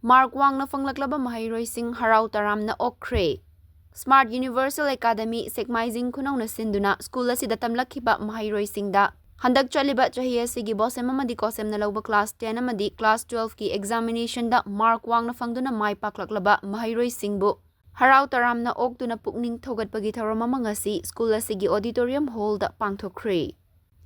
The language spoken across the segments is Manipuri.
Mark Wangna fanglaklaba mahayroi-sing harau taramna okre. Smart Universal Academy Sekmaijin Khunou na sinduna school asida tamlakhiba mahayroi-singda handak chaliba chahi asigi bosem amadi kosem na lawba class 10 amadi class 12 ki examination da Mark Wangna fangduna mai paklaklaba mahayroi-singbu harau taramna oktuna pukning thogatpagi thawram ama ngasi school asigi auditorium hall da pangthokre.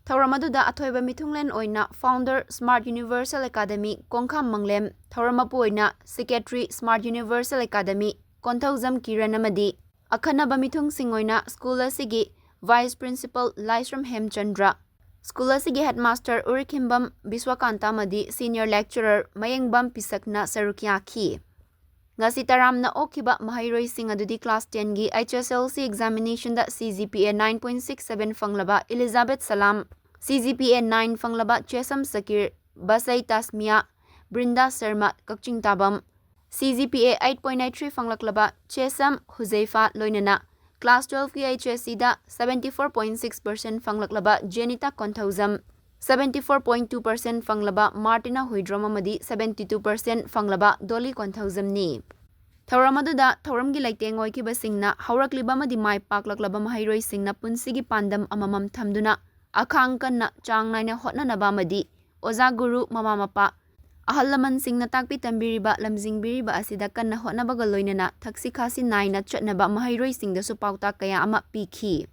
Thawramadu athoiba mithunglen oina founder Smart Universal Academy Kongkham Manglem thawramapu oina secretary Smart Universal Academy Konthauzam Kiran amadi akhanaba mithung sing oina school asigi vice principal Laisram Hemchandra school asigi headmaster Urikhimbam Biswakanta amadi senior lecturer Mayengbam Pisakna sarukyakhi. Ngasi taramna okiba mahayroi sing adudi class 10 gi HSLC examination da CGPA 9.67 fanglaba Elizabeth Salam, CGPA 9 fanglaba Chesam Sakir, Basai Tasmia, Brinda Sharma Kakching Tabam, CGPA 8.93 fanglaklaba Chesam Huzaifa Loinana, class 12 gi HSE da 74.6% fanglaklaba Jenita Konthauzam, 74.2% fanglaba Martina Huidrom amadi 72% fanglaba Dolly Konthauzam ni. Thawramadu thawramgi laiteng oikiba singna haurakliba amadi mai paklaklaba mahayroi singna punsigi pandam amamam thamduna akhang kanna chang naina hotnanaba amadi oza guru mama mapa ahal laman singna takpi tambiriba lamjingbiriba asida kanna hotnabaga loinana thaksi khasi naina chatnaba mahayroi singda su pauta kaya ama pikhi.